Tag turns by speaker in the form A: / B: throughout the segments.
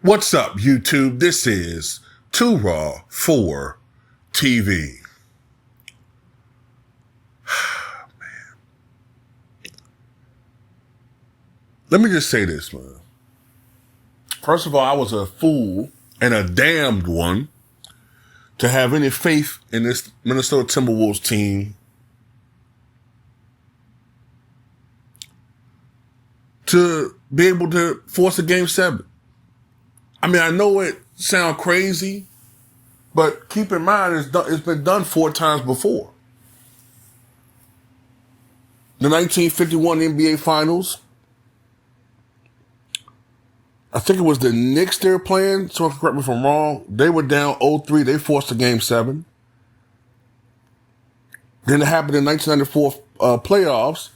A: What's up, YouTube? This is Too Raw for TV. Let me just say this, man. First of all, I was a fool and a damned one to have any faith in this Minnesota Timberwolves team to be able to force a Game 7. I mean, I know it sounds crazy, but keep in mind it's been done 4 times before. The 1951 NBA Finals, I think it was the Knicks they were playing, so correct me if I'm wrong. They were down 0-3. They forced a Game 7. Then it happened in 1994 playoffs.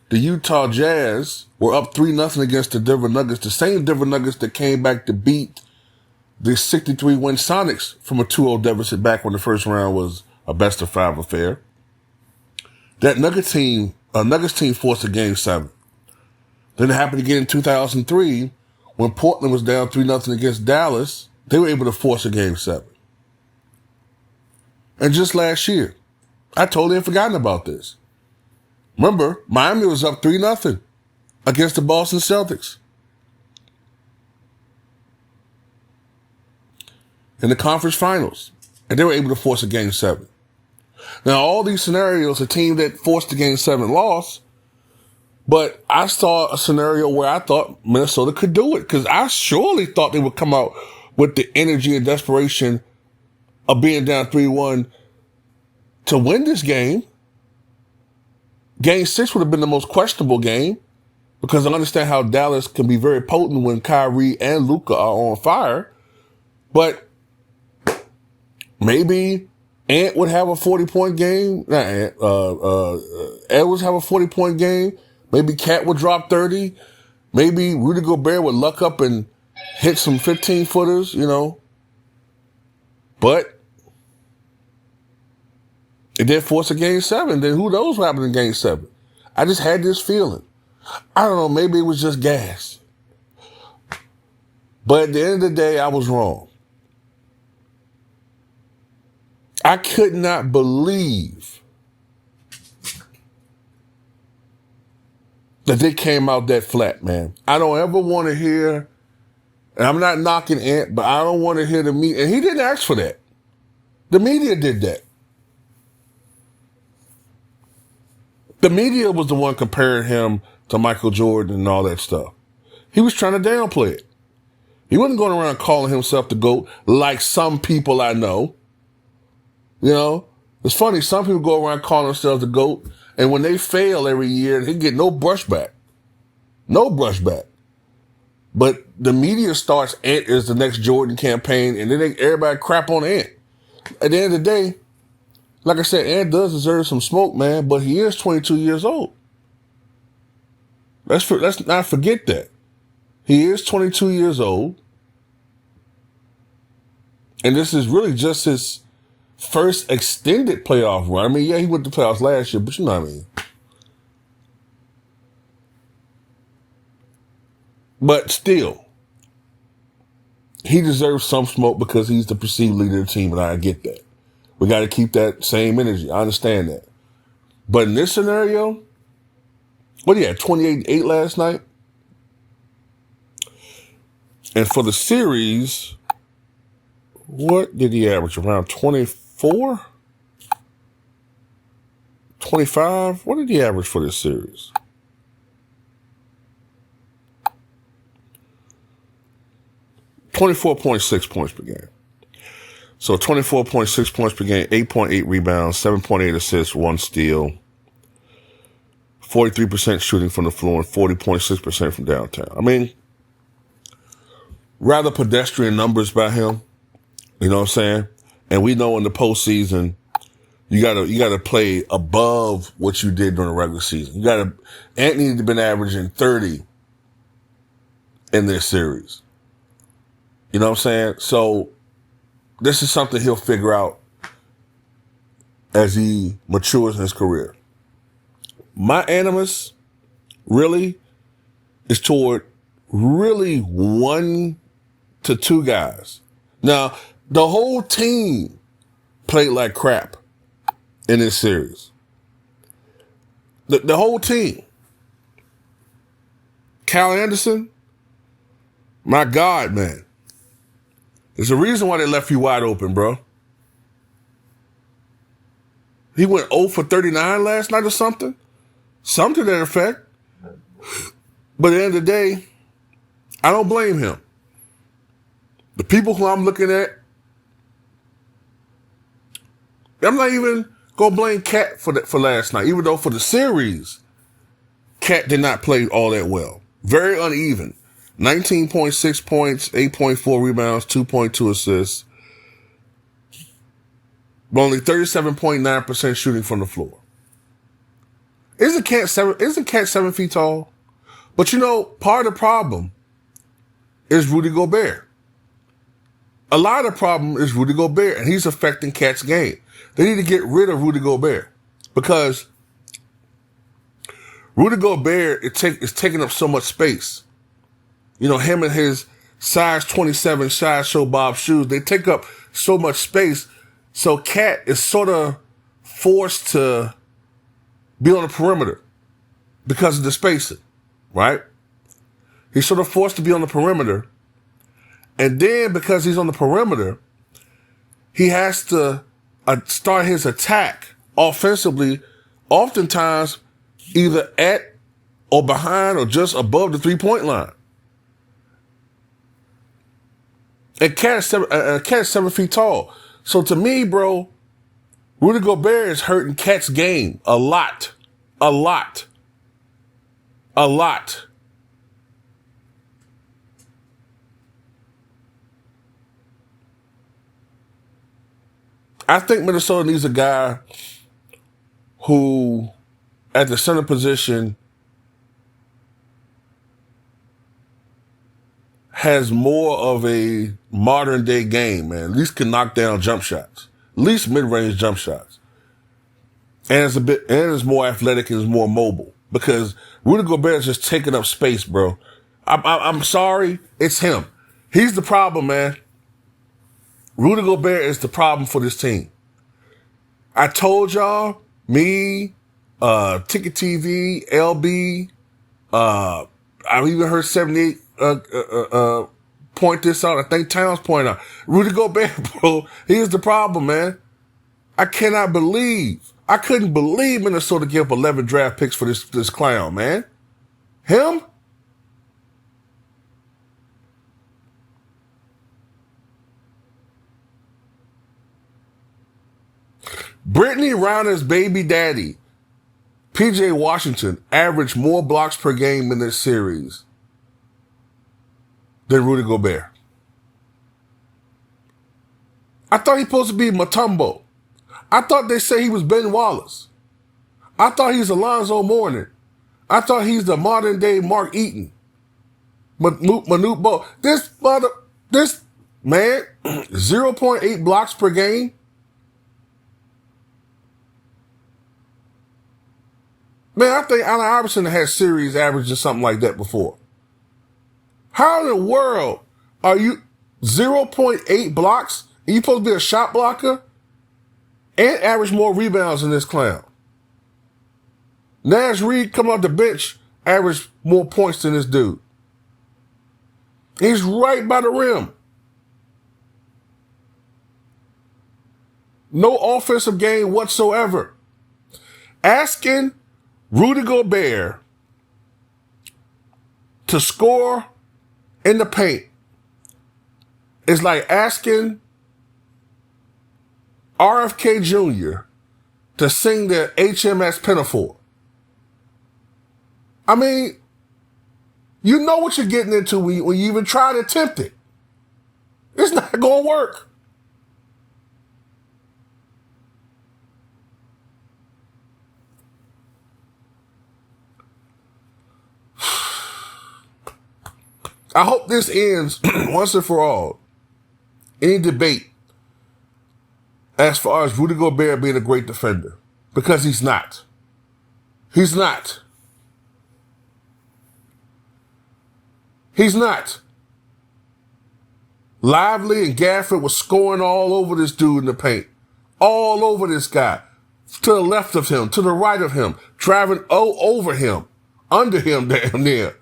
A: The Utah Jazz were up 3-0 against the Denver Nuggets, the same Denver Nuggets that came back to beat the 63-win Sonics from a 2-0 deficit back when the first round was a best-of-5 affair. That Nuggets team forced a Game 7. Then it happened again in 2003 when Portland was down 3-0 against Dallas. They were able to force a Game 7. And just last year, I totally had forgotten about this. Remember, Miami was up 3-0 against the Boston Celtics in the conference finals, and they were able to force a Game 7. Now, all these scenarios, a team that forced the Game 7 lost, but I saw a scenario where I thought Minnesota could do it because I surely thought they would come out with the energy and desperation of being down 3-1 to win this game. Game 6 would have been the most questionable game because I understand how Dallas can be very potent when Kyrie and Luka are on fire. But maybe Ant would have a 40-point game. Ed would have a 40-point game. Maybe Cat would drop 30. Maybe Rudy Gobert would luck up and hit some 15-footers, you know. But it did force a Game 7. Then who knows what happened in Game 7? I just had this feeling. I don't know, maybe it was just gas. But at the end of the day, I was wrong. I could not believe that they came out that flat, man. I don't ever want to hear, and I'm not knocking Ant, but I don't want to hear the media. And he didn't ask for that. The media did that. The media was the one comparing him to Michael Jordan and all that stuff. He was trying to downplay it. He wasn't going around calling himself the GOAT like some people I know. You know, it's funny. Some people go around calling themselves the GOAT, and when they fail every year, they get no brushback. No brushback. But the media starts Ant is the next Jordan campaign, and then everybody crap on Ant. At the end of the day, like I said, Ant does deserve some smoke, man, but he is 22 years old. Let's not forget that. He is 22 years old. And this is really just his first extended playoff run. I mean, yeah, he went to playoffs last year, but you know what I mean. But still, he deserves some smoke because he's the perceived leader of the team, and I get that. We got to keep that same energy. I understand that. But in this scenario, what did he have, 28-8 last night? And for the series, what did he average? Around 24? 25? What did he average for this series? .6 points per game. So 24.6 points per game, 8.8 rebounds, 7.8 assists, 1 steal, 43% shooting from the floor, and 40.6% from downtown. I mean, rather pedestrian numbers by him. You know what I'm saying? And we know in the postseason, you gotta play above what you did during the regular season. Ant needed to have been averaging 30 in this series. You know what I'm saying? So this is something he'll figure out as he matures in his career. My animus really is toward really one to two guys. Now, the whole team played like crap in this series. The whole team. Cal Anderson, my God, man. There's a reason why they left you wide open, bro. He went 0 for 39 last night or something. Something to that effect. But at the end of the day, I don't blame him. The people who I'm looking at, I'm not even going to blame Cat for last night, even though for the series, Cat did not play all that well. Very uneven. 19.6 points, 8.4 rebounds, 2.2 assists. But only 37.9% shooting from the floor. Isn't Cat 7 feet tall? But you know, part of the problem is Rudy Gobert. A lot of the problem is Rudy Gobert, and he's affecting Cat's game. They need to get rid of Rudy Gobert because Rudy Gobert is taking up so much space. You know, him and his size 27 sideshow Bob shoes, they take up so much space. So Cat is sort of forced to be on the perimeter because of the spacing, right? He's sort of forced to be on the perimeter. And then because he's on the perimeter, he has to start his attack offensively, oftentimes either at or behind or just above the 3-point line. And Cat's 7 feet tall. So to me, bro, Rudy Gobert is hurting Cat's game a lot. A lot. A lot. I think Minnesota needs a guy who, at the center position, has more of a modern day game, man. At least can knock down jump shots. At least mid-range jump shots. And is more athletic and is more mobile. Because Rudy Gobert is just taking up space, bro. I'm sorry, it's him. He's the problem, man. Rudy Gobert is the problem for this team. I told y'all, me, Ticket TV, LB, I've even heard 78 point this out. I think Towns pointed out. Rudy Gobert, bro, he is the problem, man. I couldn't believe Minnesota gave up 11 draft picks for this clown, man. Him? Brittany Reiner's baby daddy, PJ Washington, averaged more blocks per game in this series than Rudy Gobert. I thought he was supposed to be Mutombo. I thought they said he was Ben Wallace. I thought he was Alonzo Mourning. I thought he's the modern day Mark Eaton. Manute Bol. This man, 0.8 blocks per game. Man, I think Allen Iverson had series averaging something like that before. How in the world are you 0.8 blocks? And you supposed to be a shot blocker and average more rebounds than this clown? Nash Reed coming off the bench averaged more points than this dude. He's right by the rim. No offensive game whatsoever. Asking Rudy Gobert to score in the paint is like asking RFK Jr. to sing the HMS Pinafore. I mean, you know what you're getting into when you even try to attempt it. It's not going to work. I hope this ends once and for all. Any debate as far as Rudy Gobert being a great defender. Because he's not. He's not. He's not. Lively and Gafford was scoring all over this dude in the paint. All over this guy. To the left of him, to the right of him, driving over him, under him, damn near.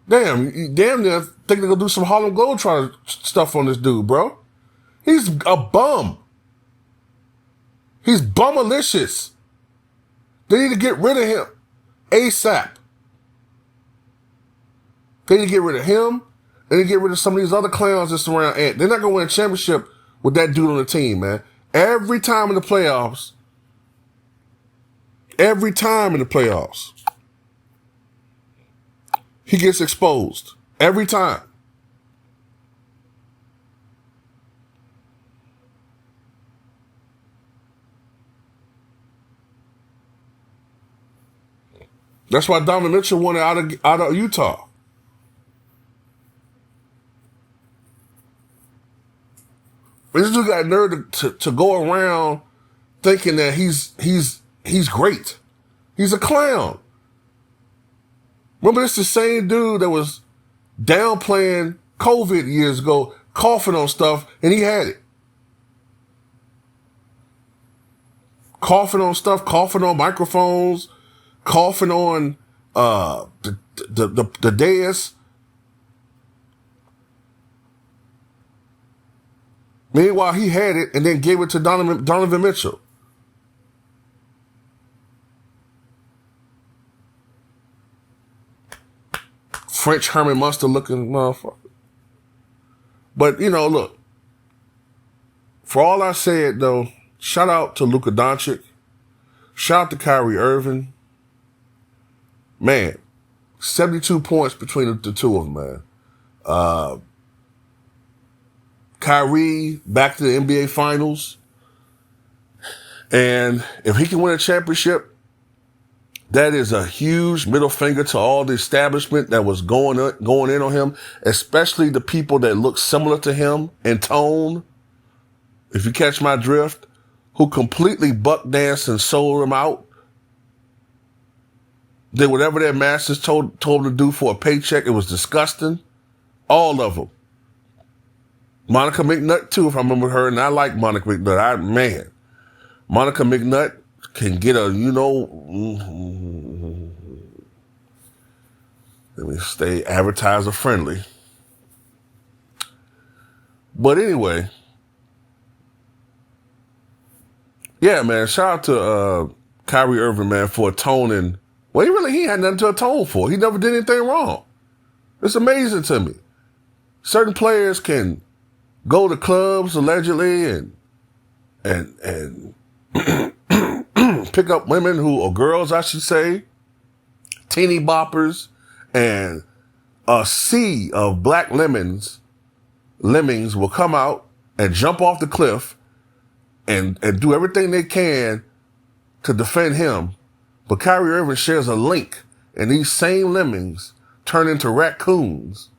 A: Damn near think they're gonna do some Harlem Globetrotter stuff on this dude, bro. He's a bum. He's bum-alicious. They need to get rid of him ASAP. They need to get rid of him. They need to get rid of some of these other clowns that's around Ant. They're not going to win a championship with that dude on the team, man. Every time in the playoffs, he gets exposed. Every time. That's why Donovan Mitchell wanted out of Utah. This dude got nerve to go around thinking that he's great. He's a clown. Remember, it's the same dude that was downplaying COVID years ago, coughing on stuff, and he had it. Coughing on stuff, coughing on microphones, coughing on the dais. Meanwhile, he had it and then gave it to Donovan Mitchell. French Herman Munster looking motherfucker. But, look. For all I said, though, shout out to Luka Doncic. Shout out to Kyrie Irving. Man, 72 points between the two of them, man. Kyrie back to the NBA Finals. And if he can win a championship, that is a huge middle finger to all the establishment that was going in on him, especially the people that look similar to him in tone, if you catch my drift, who completely buck danced and sold him out. Did whatever their masters told them to do for a paycheck. It was disgusting. All of them. Monica McNutt, too, if I remember her, and I like Monica McNutt. Monica McNutt can get let me stay advertiser friendly. But anyway, yeah, man, shout out to Kyrie Irving, man, for atoning. Well, he had nothing to atone for. He never did anything wrong. It's amazing to me. Certain players can go to clubs allegedly and pick up women or girls, I should say, teeny boppers, and a sea of black lemmings will come out and jump off the cliff and do everything they can to defend him. But Kyrie Irving shares a link, and these same lemmings turn into raccoons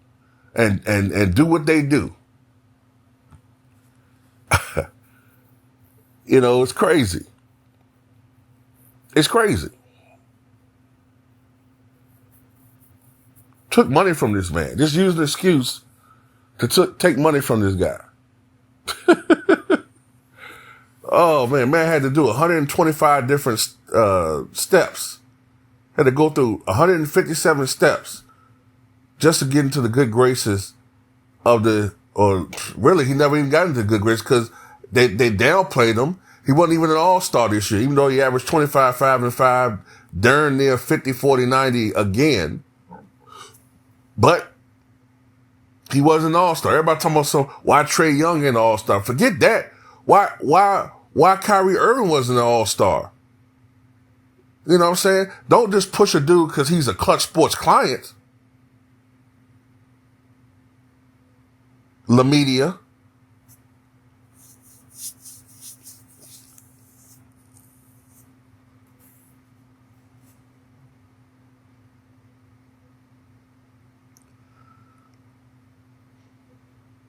A: and do what they do. It's crazy. It's crazy. Took money from this man. Just used an excuse to take money from this guy. Oh, man had to do 125 different steps. Had to go through 157 steps just to get into the good graces or really, he never even got into the good graces because they downplayed him. He wasn't even an all-star this year, even though he averaged 25, 5, and 5, darn near 50, 40, 90 again. But he wasn't an all-star. Everybody talking about why Trae Young ain't an all-star. Forget that. Why Kyrie Irving wasn't an all-star? You know what I'm saying? Don't just push a dude because he's a Clutch Sports client. La Media.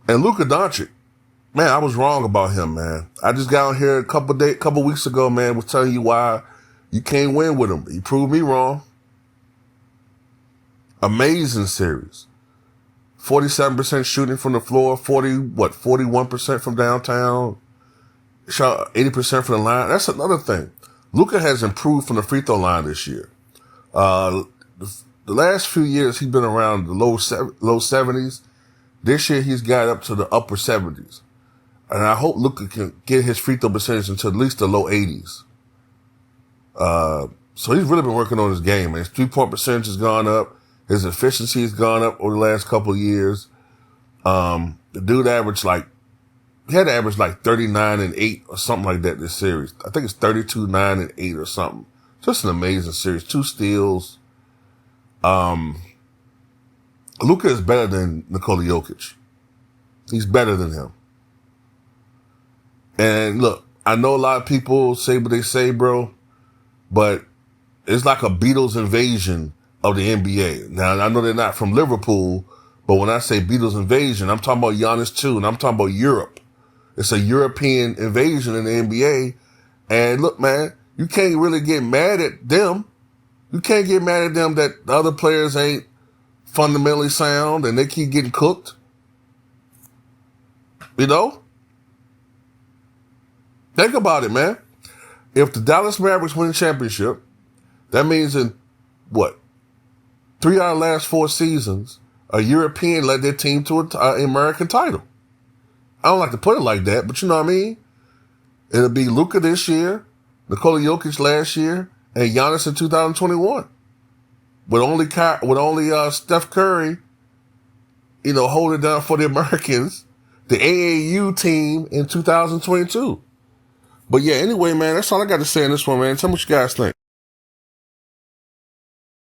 A: And Luka Doncic, man, I was wrong about him, man. I just got on here a couple weeks ago, man, was telling you why you can't win with him. He proved me wrong. Amazing series. 47% shooting from the floor, 41% from downtown, shot 80% from the line. That's another thing. Luka has improved from the free throw line this year. The last few years, he's been around the low 70s. This year, he's got up to the upper 70s. And I hope Luka can get his free throw percentage into at least the low 80s. So he's really been working on his game, man. His 3-point percentage has gone up. His efficiency has gone up over the last couple of years. The dude he had to average like 39 and 8 or something like that this series. I think it's 32, 9 and 8 or something. Just an amazing series. 2 steals. Luka is better than Nikola Jokic. He's better than him. And look, I know a lot of people say what they say, bro, but it's like a Beatles invasion of the NBA. Now, I know they're not from Liverpool, but when I say Beatles invasion, I'm talking about Giannis too, and I'm talking about Europe. It's a European invasion in the NBA. And look, man, you can't really get mad at them. You can't get mad at them that the other players ain't fundamentally sound and they keep getting cooked. You know? Think about it, man. If the Dallas Mavericks win the championship, that means in, 3 out of the last 4 seasons, a European led their team to an American title. I don't like to put it like that, but you know what I mean? It'll be Luka this year, Nikola Jokic last year, and Giannis in 2021. With only Steph Curry, holding down for the Americans, the AAU team in 2022. But yeah, anyway, man, that's all I got to say on this one, man. Tell me what you guys think.